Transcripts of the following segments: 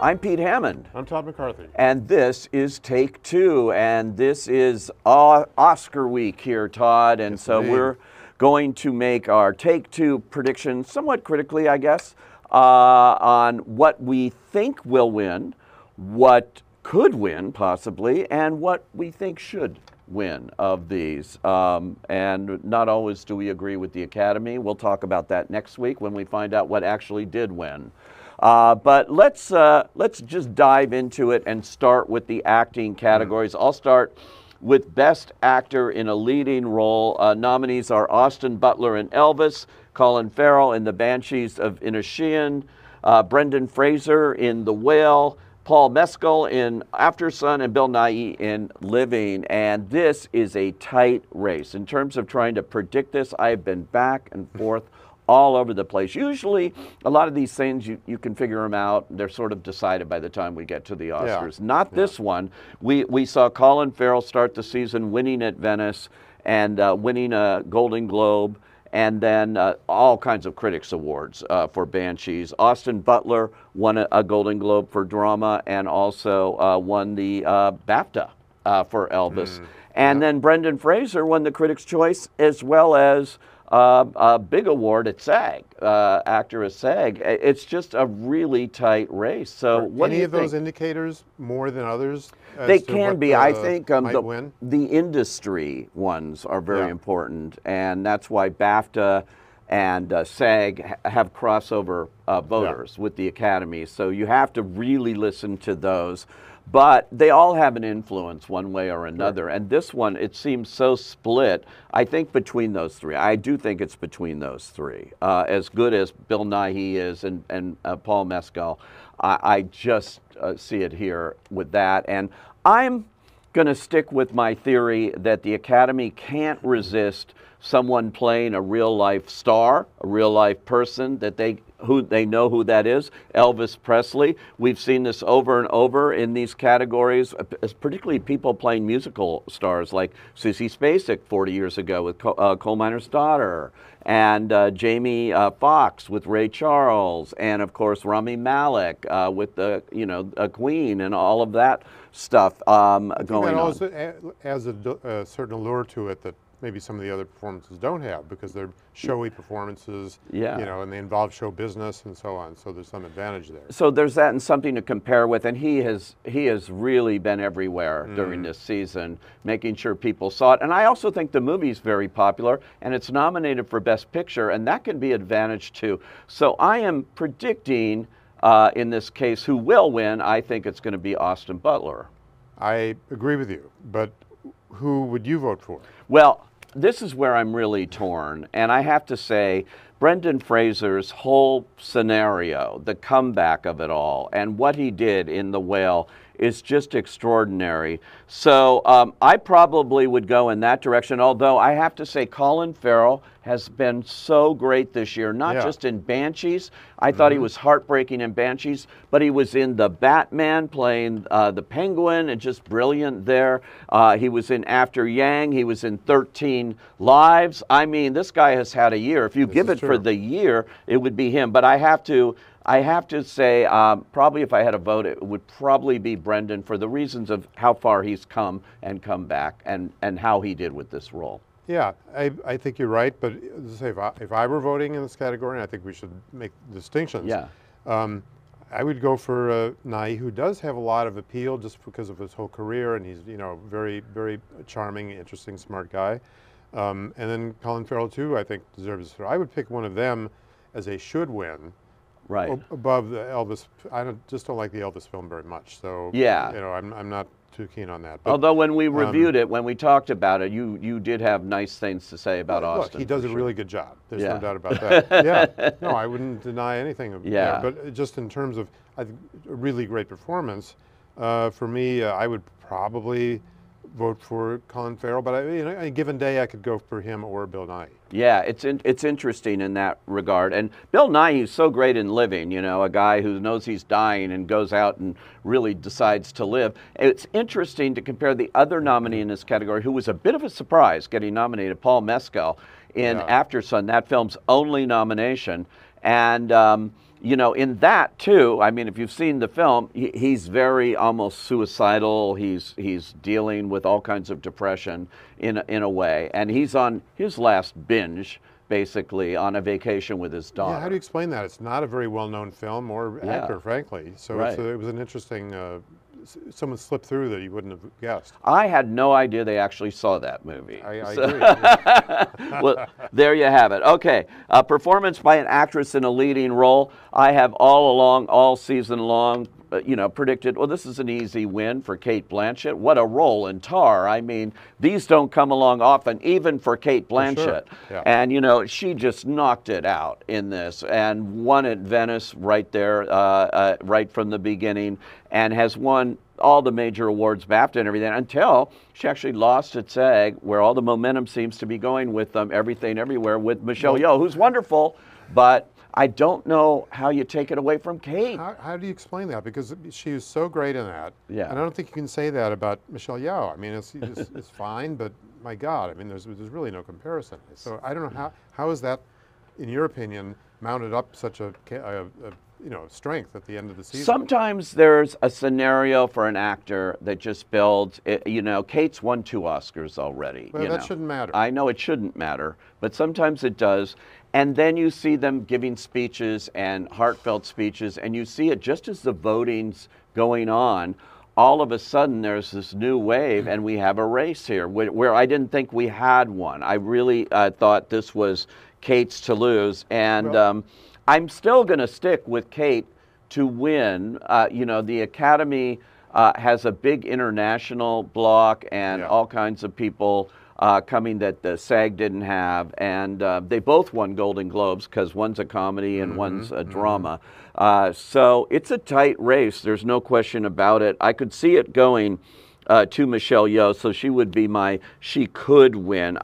I'm Pete Hammond. I'm Todd McCarthy. And this is Take Two. And this is Oscar week here, Todd. And yes, so indeed. We're going to make our Take Two prediction somewhat critically, I guess, on what we think will win, what could win possibly, and what we think should win of these. And not always do we agree with the Academy. We'll talk about that next week when we find out what actually did win. But let's just dive into it and start with the acting categories. I'll start with Best Actor in a Leading Role. Nominees are Austin Butler in Elvis, Colin Farrell in The Banshees of Inisherin, Brendan Fraser in The Whale, Paul Mescal in Aftersun, and Bill Nighy in Living. And this is a tight race. In terms of trying to predict this, I've been back and forth all over the place. Usually, a lot of these things, you can figure them out. They're sort of decided by the time we get to the Oscars. Not this one. We saw Colin Farrell start the season winning at Venice and winning a Golden Globe, and then all kinds of critics awards for Banshees. Austin Butler won a Golden Globe for drama and also won the BAFTA for Elvis. And then Brendan Fraser won the Critics' Choice as well as a big award at SAG, actor at SAG. It's just a really tight race. So what do you think? Any of those indicators more than others? They can be. I think the industry ones are very important, and that's why BAFTA and SAG have crossover voters with the Academy. So you have to really listen to those. But they all have an influence one way or another. And this one, it seems so split, I think, between those three. I do think it's between those three. As good as Bill Nighy is and Paul Mescal, I just see it here with that. And I'm going to stick with my theory that the Academy can't resist someone playing a real-life star, a real-life person that they know who that is, Elvis Presley. We've seen this over and over in these categories, particularly people playing musical stars like Sissy Spacek 40 years ago with Coal Miner's Daughter, and Jamie Foxx with Ray Charles, and of course Rami Malek with the Queen and all of that stuff going on. Also adds a certain allure to it that maybe some of the other performances don't have, because they're showy performances, and they involve show business and so on. So there's some advantage there. So there's that and something to compare with, and he has really been everywhere during this season, making sure people saw it. And I also think the movie's very popular, and it's nominated for Best Picture, and that can be an advantage too. So I am predicting, in this case, who will win. I think it's going to be Austin Butler. I agree with you, but who would you vote for? Well, this is where I'm really torn, and I have to say Brendan Fraser's whole scenario, the comeback of it all, and what he did in The Whale is just extraordinary. So I probably would go in that direction, although I have to say Colin Farrell has been so great this year, not just in Banshees. I thought he was heartbreaking in Banshees, but he was in The Batman playing the Penguin and just brilliant there. He was in After Yang. He was in 13 Lives. I mean, this guy has had a year. If you give it for the year, it would be him. But I have to say, probably if I had a vote, it would probably be Brendan for the reasons of how far he's come back and how he did with this role. Yeah, I think you're right, but if I were voting in this category, and I think we should make distinctions. I would go for Nighy, who does have a lot of appeal just because of his whole career, and he's very, very charming, interesting, smart guy. And then Colin Farrell too, I think deserves it. I would pick one of them as a should win. Right. Above the Elvis. I just don't like the Elvis film very much. So I'm not too keen on that. But, although when we reviewed it, when we talked about it, you did have nice things to say about Austin. Look, he does a really good job. There's no doubt about that. No, I wouldn't deny anything. But just in terms of a really great performance, for me, I would probably vote for Colin Farrell, but on a given day I could go for him or Bill Nighy. Yeah, it's interesting in that regard. And Bill Nighy is so great in Living, a guy who knows he's dying and goes out and really decides to live. It's interesting to compare the other nominee in this category, who was a bit of a surprise getting nominated, Paul Mescal, in Aftersun, that film's only nomination. And you know, in that too, I mean, if you've seen the film, he's very almost suicidal. He's dealing with all kinds of depression in a way, and he's on his last binge, basically on a vacation with his daughter. Yeah, how do you explain that? It's not a very well-known film or actor, frankly. So right. it was an interesting. Someone slipped through that you wouldn't have guessed. I had no idea they actually saw that movie. I agree. Well, there you have it. Okay, performance by an actress in a leading role. I have all along, all season long, you know, predicted, well, this is an easy win for Cate Blanchett. What a role in Tar. I mean, these don't come along often, even for Cate Blanchett. For sure. Yeah. And, you know, she just knocked it out in this and won at Venice right there, right from the beginning, and has won all the major awards, BAFTA and everything, until she actually lost at SAG, where all the momentum seems to be going with Everything Everywhere with Michelle Yeoh, who's wonderful, but I don't know how you take it away from Cate. How do you explain that? Because she was so great in that. Yeah. And I don't think you can say that about Michelle Yeoh. I mean, it's fine, but my God, I mean, there's really no comparison. So I don't know how is that, in your opinion, mounted up such a you know, strength at the end of the season? Sometimes there's a scenario for an actor that just builds. You know, Cate's won 2 Oscars already. Well, that shouldn't matter. I know it shouldn't matter, but sometimes it does. And then you see them giving speeches and heartfelt speeches, and you see it just as the voting's going on. All of a sudden, there's this new wave, and we have a race here where I didn't think we had one. I really thought this was Cate's to lose, and well, I'm still going to stick with Cate to win. You know, the Academy has a big international block and all kinds of people coming that the SAG didn't have, and they both won Golden Globes because one's a comedy and one's a drama. So it's a tight race. There's no question about it. I could see it going to Michelle Yeoh, so she would be she could win.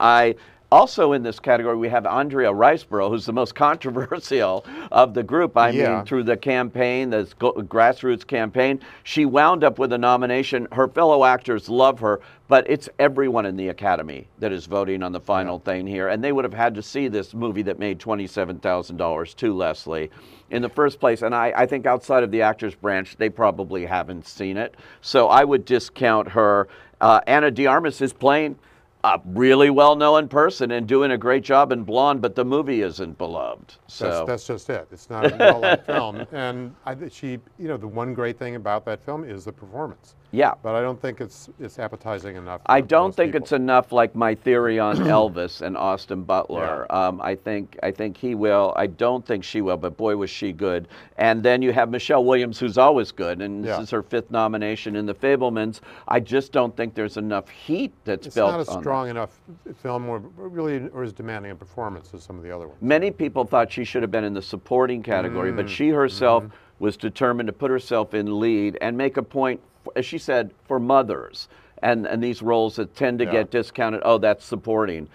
Also in this category, we have Andrea Riseborough, who's the most controversial of the group. I mean, through the campaign, the grassroots campaign, she wound up with a nomination. Her fellow actors love her, but it's everyone in the Academy that is voting on the final thing here. And they would have had to see this movie that made $27,000 to Leslie in the first place. And I think outside of the Actors Branch, they probably haven't seen it. So I would discount her. Ana de Armas is playing a really well-known person and doing a great job in Blonde, but the movie isn't beloved. So that's just it. It's not a well-liked film. And you know, the one great thing about that film is the performance. Yeah. But I don't think it's appetizing enough. I don't think it's enough like my theory on Elvis and Austin Butler. I think he will. I don't think she will, but boy, was she good. And then you have Michelle Williams, who's always good, and this is her 5th nomination in The Fabelmans. I just don't think there's enough heat that's built on it. It's not a strong enough film or as demanding a performance as some of the other ones. Many people thought she should have been in the supporting category, but she herself was determined to put herself in lead and make a point, as she said, for mothers and these roles that tend to get discounted. Oh, that's supporting.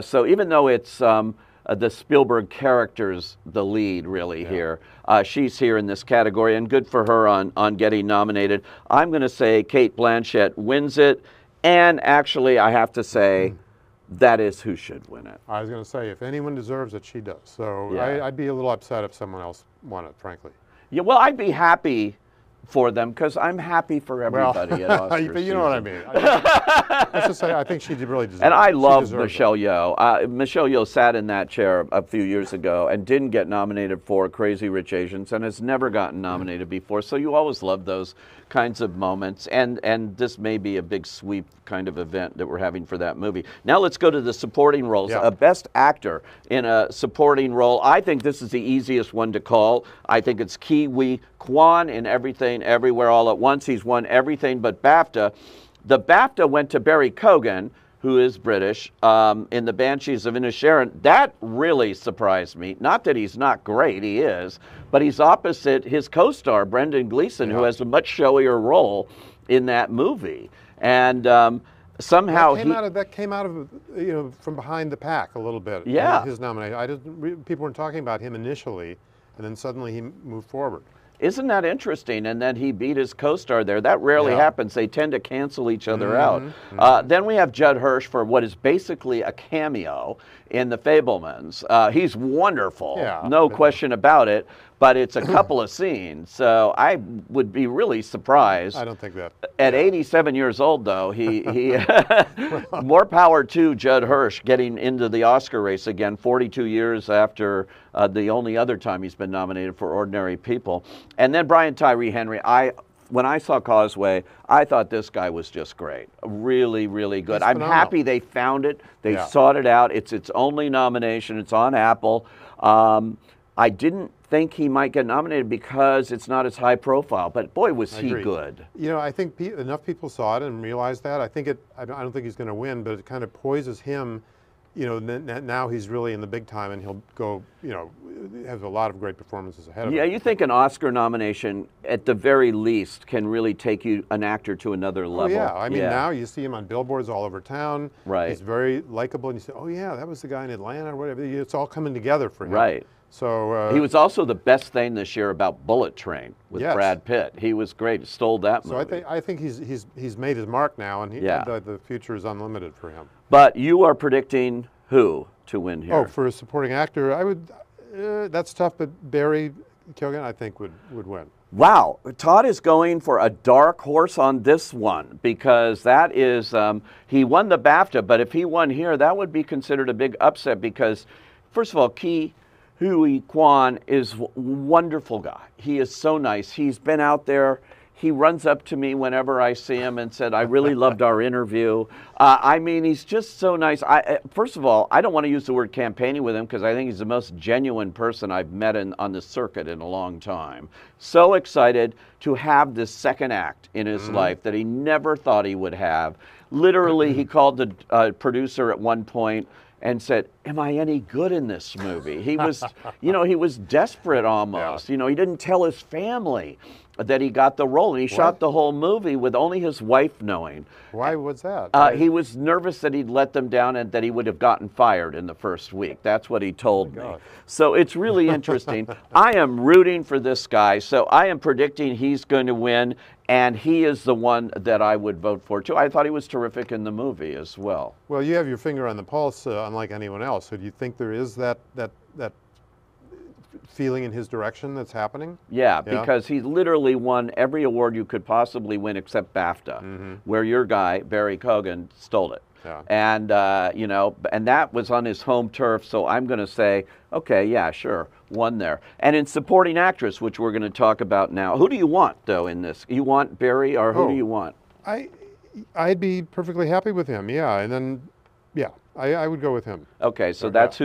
So even though it's the Spielberg character's the lead really here, she's here in this category, and good for her on getting nominated. I'm going to say Cate Blanchett wins it, and actually I have to say that is who should win it. I was going to say, if anyone deserves it, she does. So I'd be a little upset if someone else won it, frankly. Yeah, well, I'd be happy for them because I'm happy for everybody at Oscar but you know what I mean. Let's just say I think she really deserves it. And I love Michelle Yeoh. Michelle Yeoh sat in that chair a few years ago and didn't get nominated for Crazy Rich Asians and has never gotten nominated before. So you always love those kinds of moments. And this may be a big sweep kind of event that we're having for that movie. Now let's go to the supporting roles. Best Actor in a Supporting Role. I think this is the easiest one to call. I think it's Ke Huy Quan in Everything Everywhere All at Once. He's won everything but BAFTA. The BAFTA went to Barry Keoghan, who is British, in The Banshees of Inisherin. That really surprised me. Not that he's not great, he is, but he's opposite his co-star, Brendan Gleeson, who has a much showier role in that movie. And somehow that came out of you know, from behind the pack a little bit. Yeah, his nomination. People weren't talking about him initially, and then suddenly he moved forward. Isn't that interesting? And then he beat his co-star there. That rarely happens. They tend to cancel each other out. Then we have Judd Hirsch for what is basically a cameo in The Fabelmans. He's wonderful, no question about it. but it's a couple of scenes. So I would be really surprised. I don't think that. At 87 years old, though, he more power to Judd Hirsch getting into the Oscar race again, 42 years after the only other time he's been nominated for Ordinary People. And then Brian Tyree Henry, when I saw Causeway, I thought this guy was just great. Really, really good. I'm happy they found it. They sought it out. It's its only nomination. It's on Apple. I didn't think he might get nominated because it's not as high profile, but boy, was he good. You know, I think enough people saw it and realized that. I don't think he's going to win, but it kind of poises him. You know, now he's really in the big time, and he'll go, you know, has a lot of great performances ahead of him. Yeah, you think an Oscar nomination, at the very least, can really take an actor to another level. Oh, yeah. I mean, now you see him on billboards all over town. Right. He's very likable, and you say, oh, yeah, that was the guy in Atlanta or whatever. It's all coming together for him. Right. So he was also the best thing this year about Bullet Train with Brad Pitt. He was great. Stole that movie. So I think he's made his mark now, and the future is unlimited for him. But you are predicting who to win here? Oh, for a supporting actor, I would. That's tough, but Barry Keoghan, I think, would win. Wow, Todd is going for a dark horse on this one because that is he won the BAFTA, but if he won here, that would be considered a big upset because, first of all, Ke Huy Quan is a wonderful guy. He is so nice. He's been out there. He runs up to me whenever I see him and said, I really loved our interview. I mean, he's just so nice. First of all, I don't want to use the word campaigning with him because I think he's the most genuine person I've met on the circuit in a long time. So excited to have this second act in his life that he never thought he would have. Literally, he called the producer at one point and said, am I any good in this movie? He was, you know, he was desperate almost. You know, he didn't tell his family that he got the role, and he shot the whole movie with only his wife knowing. Why was that? He was nervous that he'd let them down and that he would have gotten fired in the first week. That's what he told me. So it's really interesting. I am rooting for this guy, so I am predicting he's going to win, and he is the one that I would vote for too. I thought he was terrific in the movie as well. Well, you have your finger on the pulse, unlike anyone else. So do you think there is that feeling in his direction that's happening? Yeah, because he literally won every award you could possibly win except BAFTA, where your guy, Barry Keoghan, stole it. And, you know, and that was on his home turf, so I'm going to say, okay, yeah, sure, won there. And in supporting actress, which we're going to talk about now, who do you want, though, in this? You want Barry, or who do you want? I'd be perfectly happy with him, and then, I would go with him. Okay, so that's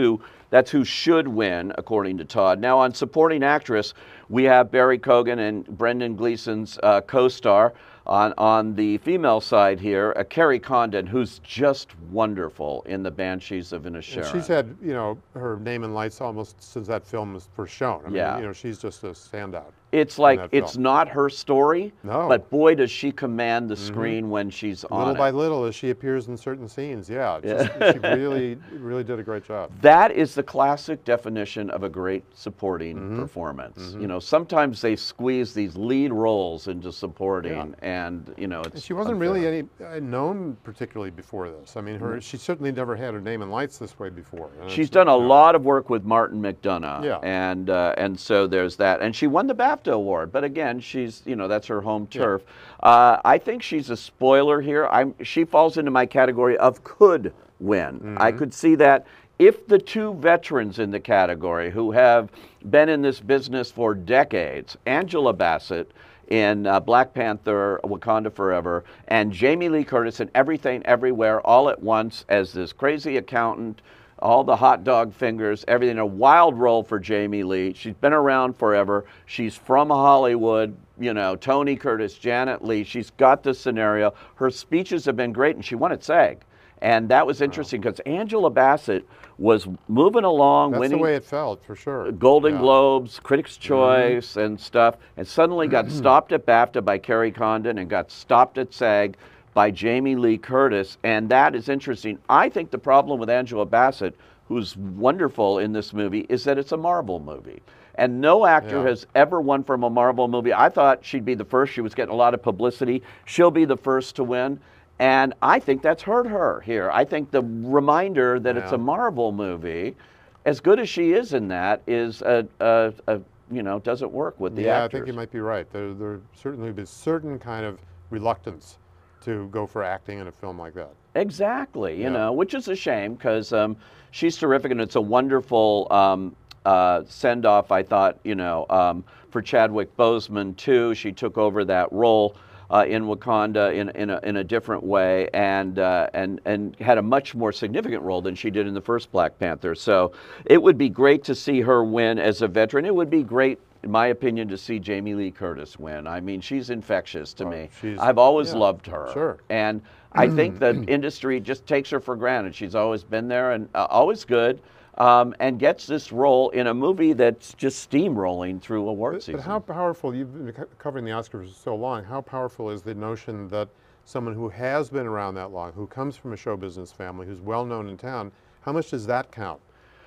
who should win, according to Todd. Now, on supporting actress, we have Barry Keoghan and Brendan Gleeson's co-star. On the female side here, Kerry Condon, who's just wonderful in The Banshees of Inisherin. And she's had, you know, her name in lights almost since that film was first shown. I mean, you know, she's just a standout. It's like, it's not her story, but boy, does she command the Mm-hmm. screen when she's on Little it. by little, as she appears in certain scenes, she really did a great job. That is the classic definition of a great supporting performance. You know, sometimes they squeeze these lead roles into supporting, and you know, it's she wasn't really known particularly before this. I mean, she certainly never had her name in lights this way before. She's done a lot of work with Martin McDonagh, and so there's that. And she won the BAFTA award, but again, she's, you know, that's her home turf. I think she's a spoiler here. She falls into my category of could win. I could see that if the two veterans in the category who have been in this business for decades, Angela Bassett in Black Panther, Wakanda Forever, and Jamie Lee Curtis in Everything Everywhere All at Once as this crazy accountant, all the hot dog fingers, everything, a wild role for Jamie Lee. She's been around forever. She's from Hollywood, you know, Tony Curtis, Janet Leigh. She's got this scenario. Her speeches have been great, and she won at SAG. And that was interesting because Angela Bassett was moving along, winning. That's the way it felt, for sure. Golden Globes, Critics' Choice, and stuff, and suddenly got stopped at BAFTA by Kerry Condon and got stopped at SAG by Jamie Lee Curtis, and that is interesting. I think the problem with Angela Bassett, who's wonderful in this movie, is that it's a Marvel movie. And no actor has ever won from a Marvel movie. I thought she'd be the first. She was getting a lot of publicity. She'll be the first to win. And I think that's hurt her here. I think the reminder that it's a Marvel movie, as good as she is in that, is doesn't work with the Yeah, actors. I think you might be right. There certainly be certain kind of reluctance to go for acting in a film like that. Exactly, which is a shame because she's terrific and it's a wonderful send-off, I thought, for Chadwick Boseman too. She took over that role in Wakanda in a different way and had a much more significant role than she did in the first Black Panther. So it would be great to see her win as a veteran. It would be great, in my opinion, to see Jamie Lee Curtis win. I mean, she's infectious to me. I've always loved her. Sure. And I think the industry just takes her for granted. She's always been there and always good. And gets this role in a movie that's just steamrolling through award season. But how powerful, you've been covering the Oscars for so long, how powerful is the notion that someone who has been around that long, who comes from a show business family, who's well known in town, how much does that count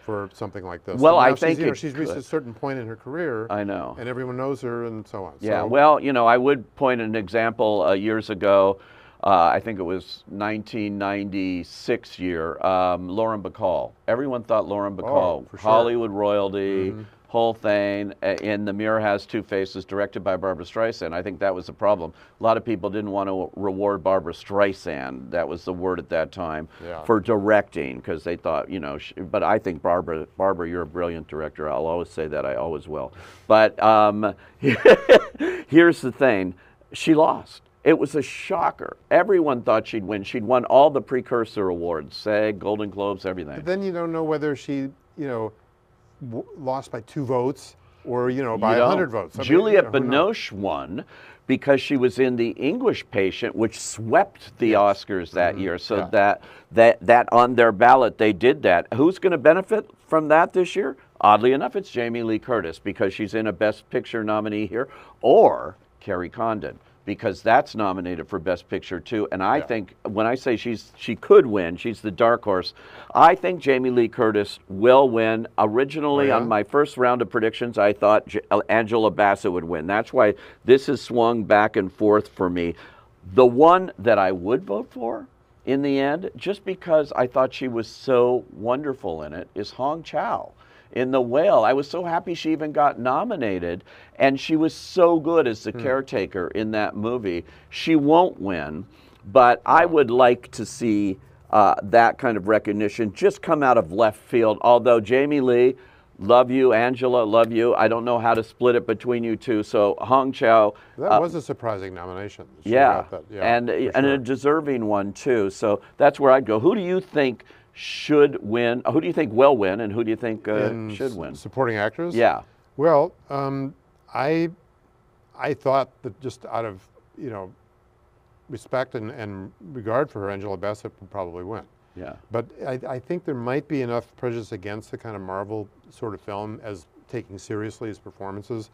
for something like this? Well, I think she's reached a certain point in her career. I know. And everyone knows her and so on. Yeah, so, well, I would point an example years ago. I think it was 1996 year, Lauren Bacall. Everyone thought Lauren Bacall, for sure. Hollywood royalty, whole thing, in The Mirror Has Two Faces, directed by Barbra Streisand. I think that was the problem. A lot of people didn't want to reward Barbra Streisand, that was the word at that time, for directing, because they thought, but I think Barbra, you're a brilliant director. I'll always say that, I always will. But here's the thing, she lost. It was a shocker. Everyone thought she'd win. She'd won all the precursor awards, SAG, Golden Globes, everything. But then you don't know whether she, lost by 2 votes or, by 100 votes. Juliette Binoche won because she was in The English Patient, which swept the Oscars that year. So that on their ballot, they did that. Who's going to benefit from that this year? Oddly enough, it's Jamie Lee Curtis because she's in a Best Picture nominee here, or Kerry Condon, because that's nominated for Best Picture too. And I think, when I say she could win, she's the dark horse, I think Jamie Lee Curtis will win. Originally, on my first round of predictions, I thought Angela Bassett would win. That's why this has swung back and forth for me. The one that I would vote for in the end, just because I thought she was so wonderful in it, is Hong Chow in The Whale. I was so happy she even got nominated, and she was so good as the caretaker in that movie. She won't win, but I would like to see that kind of recognition just come out of left field. Although, Jamie Lee, love you. Angela, love you. I don't know how to split it between you two. So Hong Chow. That was a surprising nomination. And a deserving one too. So that's where I'd go. Who do you think should win? Who do you think will win, and who do you think should win? Supporting actors? Yeah. Well, I thought that just out of respect and regard for her, Angela Bassett would probably win. Yeah. But I think there might be enough prejudice against the kind of Marvel sort of film as taking seriously as performances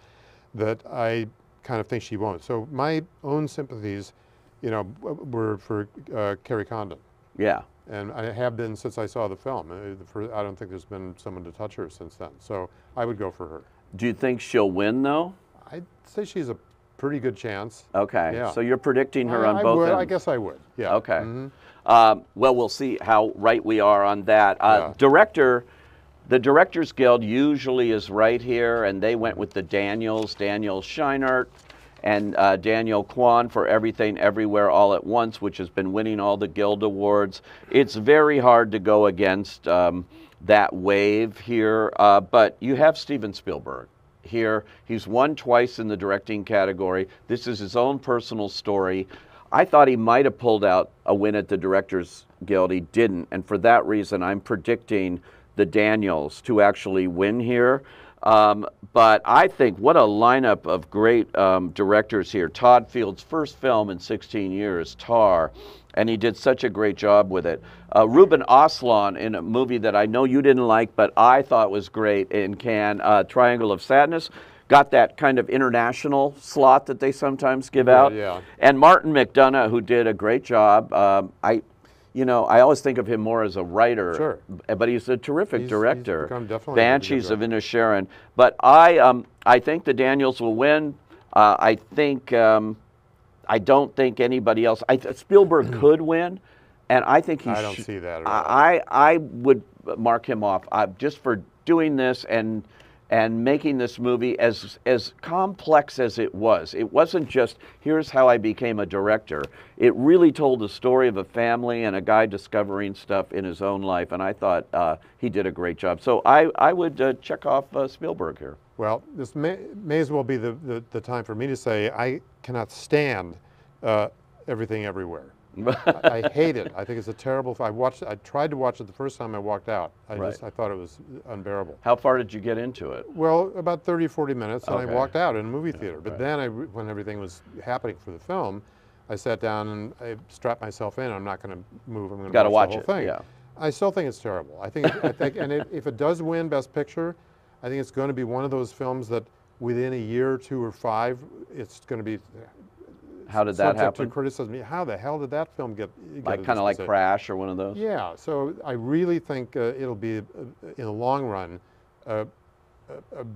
that I kind of think she won't. So my own sympathies, were for Kerry Condon. Yeah. And I have been since I saw the film. I don't think there's been someone to touch her since then. So I would go for her. Do you think she'll win, though? I'd say she's a pretty good chance. Okay. Yeah. So you're predicting her on both ends? I guess I would. Yeah. Okay. Well, we'll see how right we are on that. Director, the Directors Guild usually is right here, and they went with the Daniel Scheinert and Daniel Kwan for Everything Everywhere All at Once, which has been winning all the Guild Awards. It's very hard to go against that wave here, but you have Steven Spielberg here. He's won twice in the directing category. This is his own personal story. I thought he might have pulled out a win at the Directors Guild. He didn't, and for that reason, I'm predicting the Daniels to actually win here. But I think what a lineup of great directors here. Todd Field's first film in 16 years, Tar, and he did such a great job with it. Ruben Östlund in a movie that I know you didn't like, but I thought was great in Cannes, Triangle of Sadness. Got that kind of international slot that they sometimes give out. Yeah. And Martin McDonagh, who did a great job. I always think of him more as a writer, but he's a terrific director. He's definitely Banshees of Inisherin. But I think the Daniels will win. I don't think anybody else. Spielberg could win, and I think he should. I don't see that at all. I would mark him off just for doing this and and making this movie as complex as it was. It wasn't just, here's how I became a director. It really told the story of a family and a guy discovering stuff in his own life, and I thought he did a great job. So I would check off Spielberg here. Well, this may as well be the time for me to say I cannot stand Everything Everywhere. I hate it. I think it's a terrible. I tried to watch it the first time I walked out. I thought it was unbearable. How far did you get into it? Well, about 30, 40 minutes, and I walked out in a movie theater. But then, when everything was happening for the film, I sat down and I strapped myself in. I'm not going to move. I'm going to watch the whole thing. Yeah. I still think it's terrible. I think, if it does win Best Picture, I think it's going to be one of those films that within a year or 2 or 5, it's going to be. How did that happen? To criticism. How the hell did that film get kind of like Crash or one of those? Yeah. So I really think it'll be, in the long run, a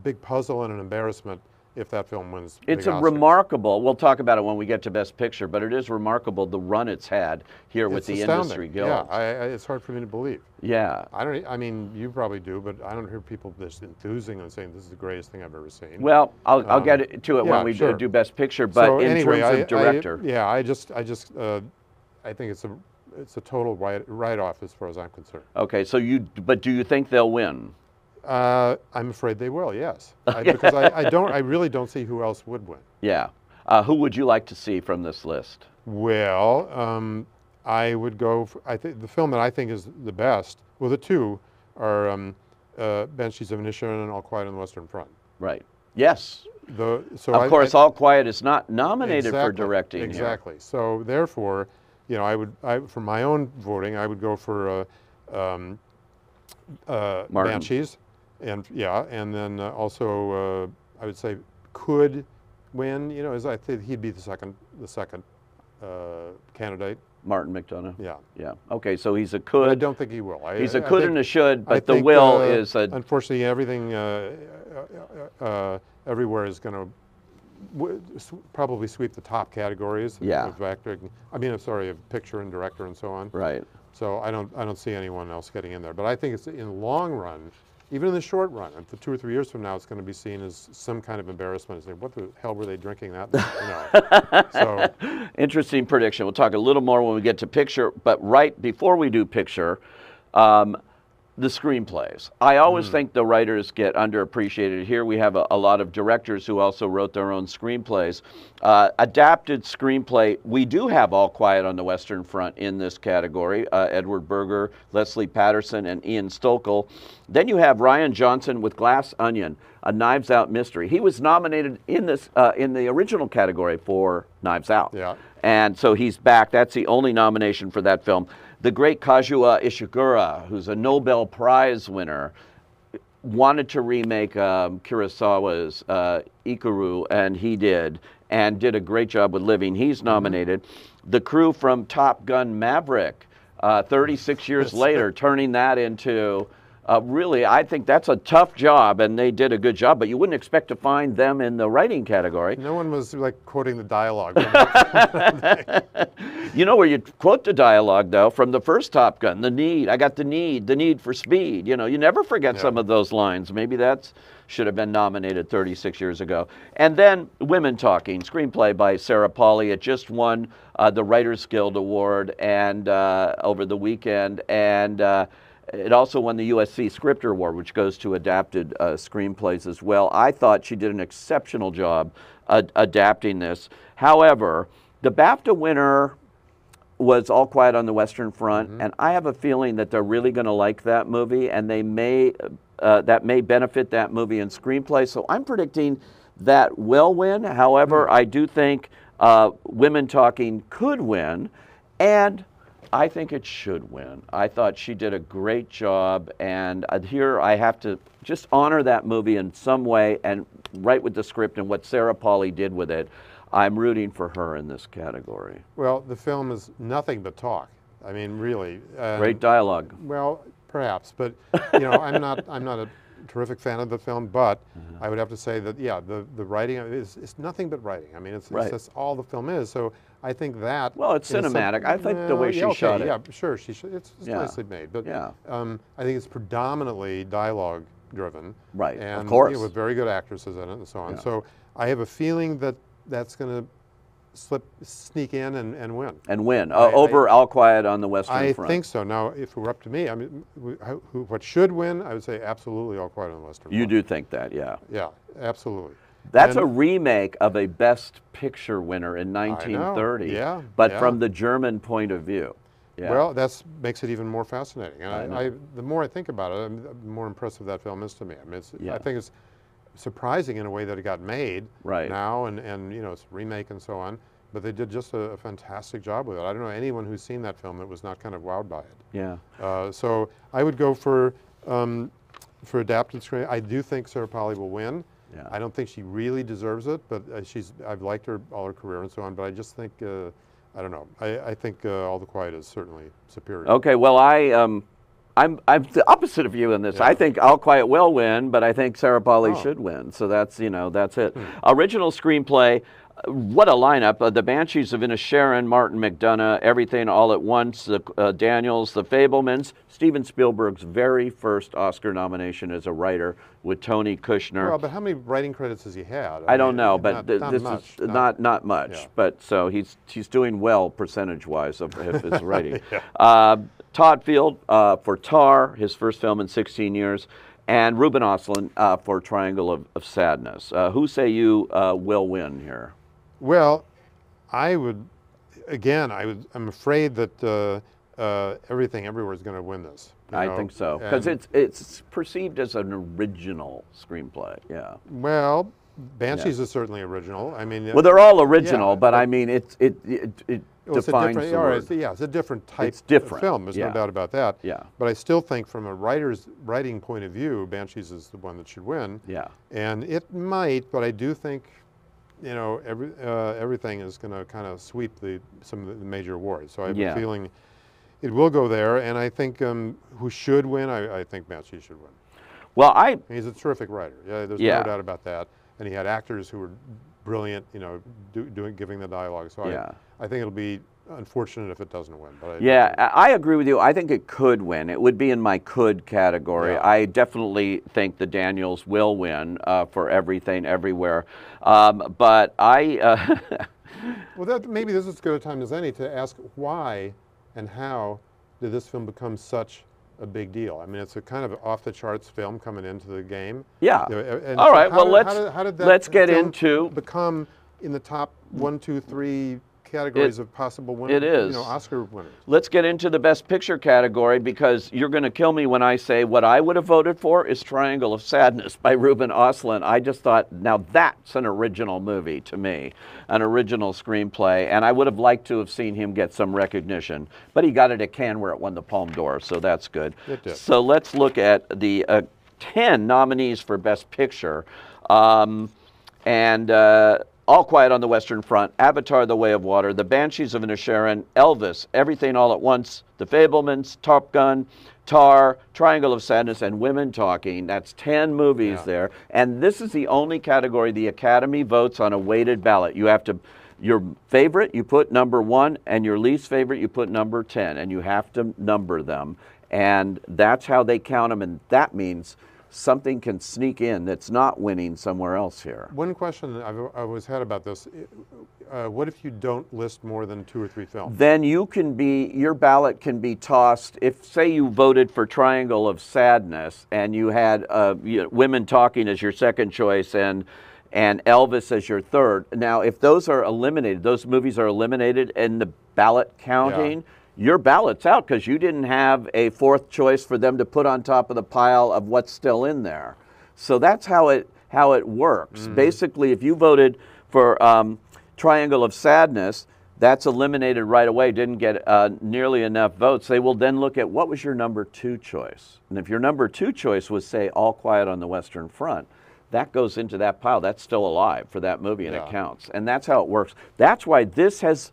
big puzzle and an embarrassment if that film wins. It's a remarkable. We'll talk about it when we get to Best Picture, but it is remarkable the run it's had here with the Industry Guild. Yeah, it's hard for me to believe. Yeah. I mean, you probably do, but I don't hear people just enthusing and saying this is the greatest thing I've ever seen. Well, I'll get to it when we do Best Picture, but so in terms of director. I think it's a total write-off as far as I'm concerned. Okay, so but do you think they'll win? I'm afraid they will, yes. Because I really don't see who else would win. Yeah. Who would you like to see from this list? Well, I would go, I think the film that I think is the best, well, the two are Banshees of Inisherin and All Quiet on the Western Front. Right. Yes. Of course, All Quiet is not nominated for directing. Exactly. Here. So therefore, you know, for my own voting, I would go for Banshees. And then also I would say could win. You know, as I think he'd be the second candidate. Martin McDonagh. Yeah. Yeah. Okay, so he's a could. But I don't think he will. He's a could and a should, but the will is a. Unfortunately, everything everywhere is going to probably sweep the top categories. Yeah. Of acting. I mean, I'm sorry, of picture and director and so on. Right. So I don't see anyone else getting in there. But I think it's in the long run. Even in the short run, for 2 or 3 years from now, it's going to be seen as some kind of embarrassment. It's like, what the hell were they drinking that? So, interesting prediction. We'll talk a little more when we get to picture, but right before we do picture, the screenplays. I always think the writers get underappreciated. Here we have a lot of directors who also wrote their own screenplays. Adapted screenplay, we do have All Quiet on the Western Front in this category. Edward Berger, Leslie Patterson, and Ian Stokell. Then you have Rian Johnson with Glass Onion, a Knives Out mystery. He was nominated in this in the original category for Knives Out. Yeah. And so he's back. That's the only nomination for that film. The great Kazuo Ishiguro, who's a Nobel Prize winner, wanted to remake Kurosawa's Ikiru, and he did a great job with Living. He's nominated. The crew from Top Gun Maverick, 36 years later, turning that into really, I think that's a tough job, and they did a good job, but you wouldn't expect to find them in the writing category. No one was like quoting the dialogue. You know where you quote the dialogue, though, from the first Top Gun, the need, I got the need for speed. You know, you never forget some of those lines. Maybe that should have been nominated 36 years ago. And then Women Talking, screenplay by Sarah Polley. It just won the Writers Guild Award and over the weekend, and it also won the USC Scripter Award, which goes to adapted screenplays as well. I thought she did an exceptional job adapting this. However, the BAFTA winner was All Quiet on the Western Front, and I have a feeling that they're really going to like that movie, and they may that may benefit that movie in screenplay. So I'm predicting that will win. However, I do think Women Talking could win, and I think it should win. I thought she did a great job, and here I have to just honor that movie in some way and write with the script and what Sarah Polley did with it. I'm rooting for her in this category. Well, the film is nothing but talk. I mean, really. Great dialogue. Well, perhaps, but you know, I'm not a terrific fan of the film, but I would have to say that the writing is nothing but writing. I mean, it's that's all the film is. So I think that. Well, it's cinematic. I think the way she shot it. Yeah, sure. It's nicely made, but I think it's predominantly dialogue driven. Right, and, of course. with very good actresses in it and so on. Yeah. So I have a feeling that that's going to sneak in and win. And win over All Quiet on the Western Front. I think so. Now, if it were up to me, I mean, what should win? I would say absolutely All Quiet on the Western Front. You do think that, yeah? Yeah, absolutely. That's a remake of a Best Picture winner in 1930, yeah, but from the German point of view. Yeah. Well, that makes it even more fascinating. And the more I think about it, the more impressive that film is to me. I mean, I think it's surprising in a way that it got made now, and you know, it's a remake and so on. But they did just a fantastic job with it. I don't know anyone who's seen that film that was not kind of wowed by it. Yeah. So I would go for adapted screen. I do think Sarah Polley will win. Yeah. I don't think she really deserves it, but I've liked her all her career and so on. But I just think I don't know. I think All the Quiet is certainly superior. Okay. Well, I'm the opposite of you in this. I think All Quiet will win, but I think Sarah Polley should win. So that's that's it. Original screenplay. What a lineup. The Banshees of Inisherin, Martin McDonagh, Everything All at Once, the Daniels, The Fabelmans, Steven Spielberg's very first Oscar nomination as a writer with Tony Kushner. Well, but how many writing credits has he had? I don't know, but this is not much. Yeah. But so he's doing well percentage-wise of his writing. Todd Field for Tar, his first film in 16 years. And Ruben Östlund for Triangle of Sadness. Who say you will win here? Well, I'm afraid that Everything Everywhere is going to win this. I think so, because it's perceived as an original screenplay. Yeah. Well, Banshees is certainly original. I mean, well, they're all original, but I mean, it defines the word. It's a different type of film. There's no doubt about that. Yeah. But I still think, from a writer's writing point of view, Banshees is the one that should win. Yeah. And it might, but I do think, you know, everything is going to kind of sweep some of the major awards. So I have a feeling it will go there. And I think who should win? I think Banshees should win. Well, he's a terrific writer. Yeah, there's no doubt about that. And he had actors who were brilliant, you know, giving the dialogue. So I think it'll be unfortunate if it doesn't win. But I agree with you. I think it could win. It would be in my could category. Yeah. I definitely think the Daniels will win for Everything Everywhere. But I... well, maybe this is as good a time as any to ask why and how did this film become such a big deal? I mean, it's a kind of off-the-charts film coming into the game. Yeah. All right. Well, let's get into become in the top 1, 2, 3 categories of possible winners. It is. You know, Oscar winners. Let's get into the Best Picture category, because you're going to kill me when I say what I would have voted for is Triangle of Sadness by Ruben Östlund. I just thought, now that's an original movie to me, an original screenplay, and I would have liked to have seen him get some recognition. But he got it at Cannes, where it won the Palme d'Or, so that's good. It did. So let's look at the 10 nominees for Best Picture. All Quiet on the Western Front, Avatar: The Way of Water, The Banshees of Inisherin, Elvis, Everything All at Once, The Fabelmans, Top Gun, Tar, Triangle of Sadness, and Women Talking. That's 10 movies there. And this is the only category the Academy votes on a weighted ballot. You have to, your favorite, you put number 1, and your least favorite, you put number 10, and you have to number them. And that's how they count them, and that means something can sneak in that's not winning somewhere else here. One question I've always had about this, what if you don't list more than 2 or 3 films? Then your ballot can be tossed. If, say, you voted for Triangle of Sadness and you had Women Talking as your second choice and Elvis as your third. Now, if those are eliminated, those movies are eliminated in the ballot counting, your ballot's out because you didn't have a fourth choice for them to put on top of the pile of what's still in there. So that's how it works. Basically, if you voted for Triangle of Sadness, that's eliminated right away, didn't get nearly enough votes. They will then look at what was your number 2 choice. And if your number 2 choice was, say, All Quiet on the Western Front, that goes into that pile. That's still alive for that movie, and it counts. And that's how it works. That's why this has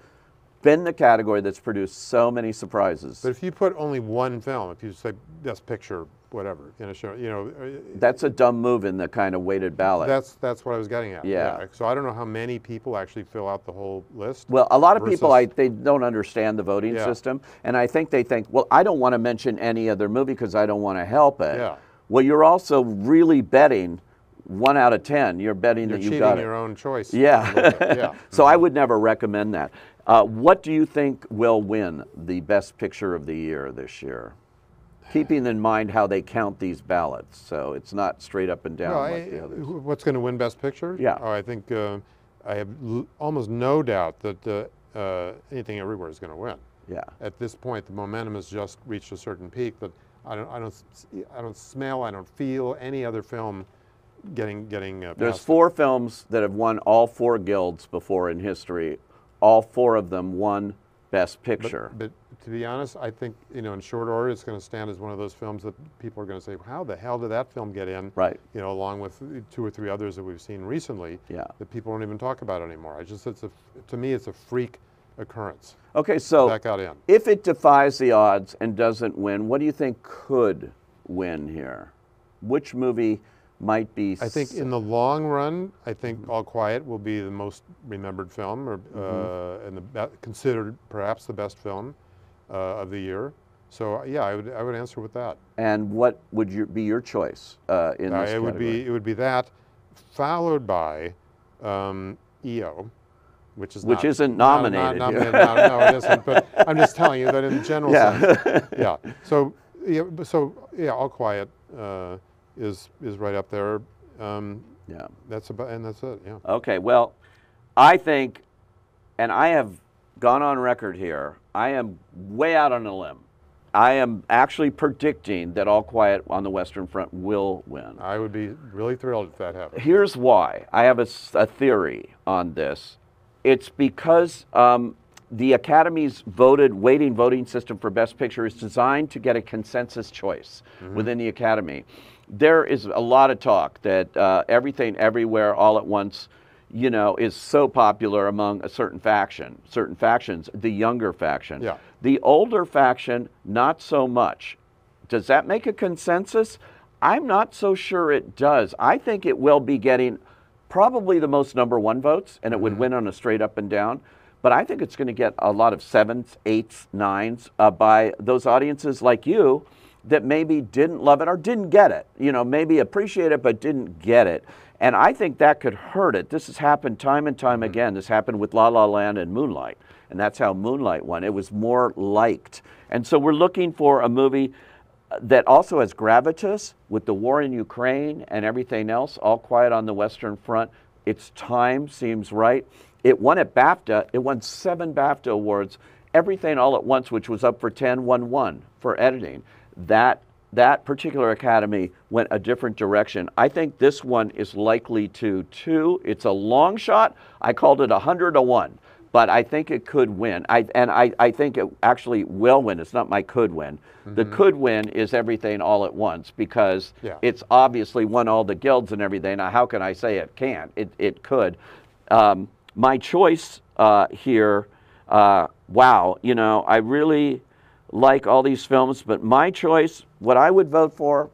been the category that's produced so many surprises. But if you put only one film, if you say Best Picture, whatever, in a show, you know, that's a dumb move in the kind of weighted ballot. That's what I was getting at. Yeah. So I don't know how many people actually fill out the whole list. Well, a lot of people, they don't understand the voting system, and I think they think, well, I don't want to mention any other movie because I don't want to help it. Yeah. Well, you're also really betting 1 out of 10. You're betting that you got it. You're cheating your own choice. Yeah. Yeah. So I would never recommend that. What do you think will win the Best Picture of the Year this year? Keeping in mind how they count these ballots, so it's not straight up and down Well, like the others. what's going to win Best Picture? Yeah. Oh, I think I have almost no doubt that Anything Everywhere is going to win. Yeah. At this point, the momentum has just reached a certain peak that I don't smell, I don't feel any other film getting. There's 4 films that have won all 4 guilds before in history. All 4 of them won Best Picture. But to be honest, I think, in short order, it's going to stand as one of those films that people are going to say, how the hell did that film get in? Right. Along with 2 or 3 others that we've seen recently. Yeah. That people don't even talk about anymore. To me, it's a freak occurrence. Okay, so that got in. If it defies the odds and doesn't win, what do you think could win here? Which movie might be? I think in the long run, I think All Quiet will be the most remembered film, or and considered perhaps the best film of the year. So yeah, I would answer with that. And what would be your choice in this category? It would be that, followed by EO, which isn't nominated. No, it isn't. But I'm just telling you that in general sense. Yeah. So All Quiet is right up there. Yeah. That's it. Yeah. Okay. Well, I think, and I have gone on record here, I am way out on a limb. I am actually predicting that All Quiet on the Western Front will win. I would be really thrilled if that happened. Here's why. I have a theory on this. It's because the Academy's weighting voting system for Best Picture is designed to get a consensus choice within the Academy. There is a lot of talk that Everything Everywhere All at Once, is so popular among certain factions, the younger faction. Yeah. The older faction, not so much. Does that make a consensus? I'm not so sure it does. I think it will be getting probably the most #1 votes, and it would win on a straight up and down. But I think it's going to get a lot of 7s, 8s, 9s by those audiences like you that maybe didn't love it or didn't get it. Maybe appreciate it but didn't get it. And I think that could hurt it. This has happened time and time again. This happened with La La Land and Moonlight. And that's how Moonlight won. It was more liked. And so we're looking for a movie that also has gravitas with the war in Ukraine and everything else, All Quiet on the Western Front. Its time seems right. It won at BAFTA. It won 7 BAFTA awards. Everything All at Once, which was up for 10, won 1 for editing. That particular Academy went a different direction. I think this one is likely to too. It's a long shot. I called it 100-1, but I think it could win. I think it actually will win. It's not my could win. The could win is Everything All at Once because it's obviously won all the guilds and everything. Now, how can I say it can't? It could. My choice here, wow, I really like all these films, but my choice, what I would vote for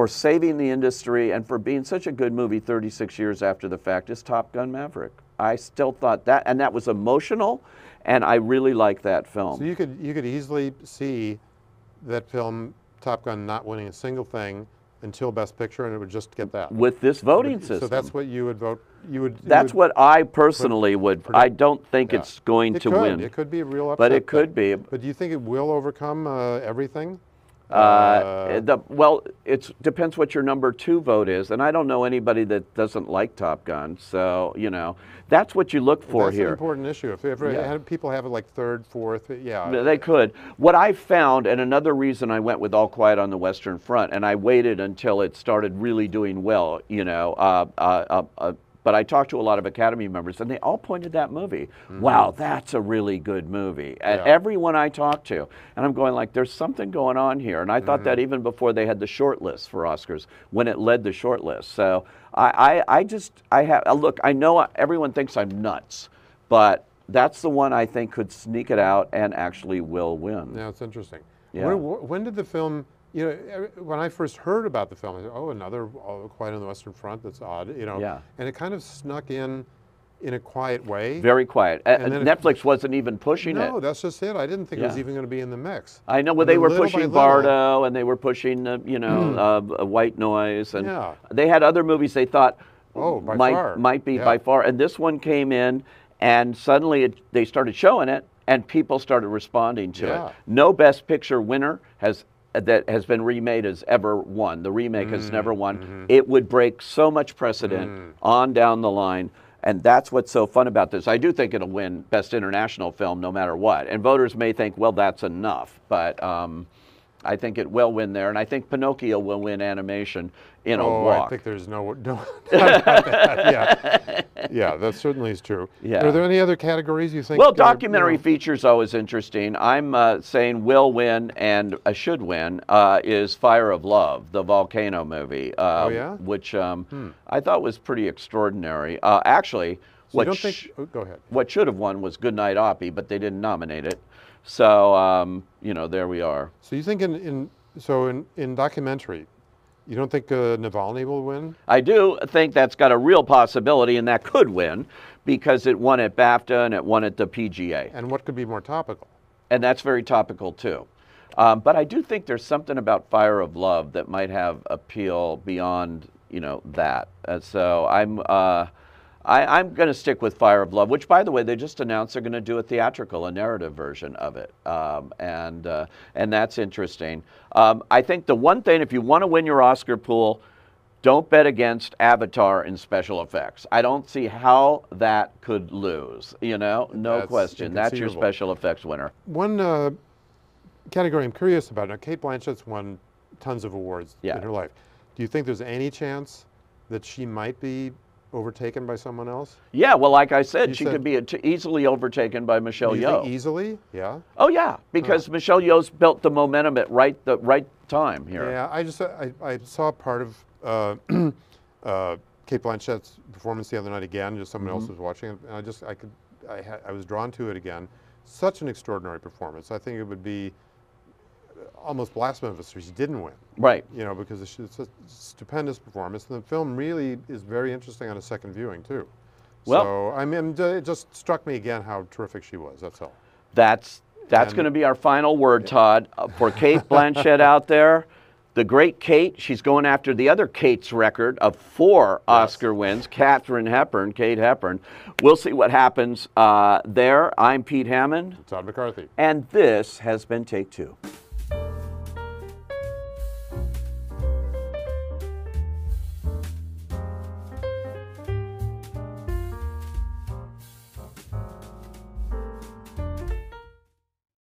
saving the industry and for being such a good movie 36 years after the fact, is Top Gun Maverick. I still thought that, and that was emotional, and I really like that film. So you could easily see that film, Top Gun, not winning a single thing until Best Picture, and it would just get that. With this voting system. So that's what you would vote. That's what I personally would. I don't think it's going to win. It could be a real upset. But it could be. But do you think it will overcome Everything? Well, it depends what your #2 vote is, and I don't know anybody that doesn't like Top Gun. So that's what you look for here. That's an important issue. If people have it like 3rd, 4th, they could. What I found, and another reason I went with All Quiet on the Western Front, and I waited until it started really doing well, but I talked to a lot of Academy members, and they all pointed that movie. Wow, that's a really good movie. Everyone I talked to, and I'm going like, there's something going on here. And I thought that even before they had the short list for Oscars, when it led the short list. So look, I know everyone thinks I'm nuts, but that's the one I think could sneak it out and actually will win. Yeah, it's interesting. Yeah. When did the film? When I first heard about the film, I said, "Oh, another All Quiet on the Western Front. That's odd." And it kind of snuck in in a quiet way. Very quiet. And then Netflix wasn't even pushing it. No, that's just it. I didn't think it was even going to be in the mix. I know. Well, they were pushing Bardo, and they were pushing, you know, White Noise, and they had other movies they thought might be by far. And this one came in, and suddenly they started showing it, and people started responding to it. No Best Picture winner that has been remade has ever won. The remake has never won. It would break so much precedent on down the line. And that's what's so fun about this. I do think it'll win Best International Film no matter what. And voters may think, well, that's enough. But I think it will win there. And I think Pinocchio will win animation in a walk. I think there's no doubt about that. Yeah, that certainly is true. Are there any other categories you think? Well, documentary features always interesting. I'm saying will win and should win is Fire of Love, the volcano movie. Which I thought was pretty extraordinary. Actually, go ahead. What should have won was Goodnight Oppie, but they didn't nominate it. So you know, there we are. So you think in documentary, you don't think Navalny will win? I do think that's got a real possibility, and that could win because it won at BAFTA and it won at the PGA. And what could be more topical? And that's very topical too. But I do think there's something about Fire of Love that might have appeal beyond, you know, that. So I'm going to stick with Fire of Love, which, by the way, they just announced they're going to do a narrative version of it, and that's interesting. I think the one thing, if you want to win your Oscar pool, don't bet against Avatar in special effects. I don't see how that could lose. You know, no question. That's your special effects winner. One category I'm curious about. Now, Cate Blanchett's won tons of awards in her life. Do you think there's any chance that she might be overtaken by someone else? Yeah, well, like I said, she could be easily overtaken by Michelle Yeoh. Think easily? Yeah. Oh yeah, because Michelle Yeoh's built the momentum at the right time here. Yeah, I saw part of Cate Blanchett's performance the other night again. Just someone else was watching it, and I was drawn to it again. Such an extraordinary performance. I think it would be almost blasphemous if she didn't win. Right. You know, because it's a stupendous performance, and the film really is very interesting on a second viewing too. Well, so I mean, it just struck me again how terrific she was. That's all. That's going to be our final word, Todd, for Cate Blanchett out there. The great Kate, she's going after the other Kate's record of 4 Oscar wins, Kate Hepburn. We'll see what happens there. I'm Pete Hammond. Todd McCarthy. And this has been Take Two.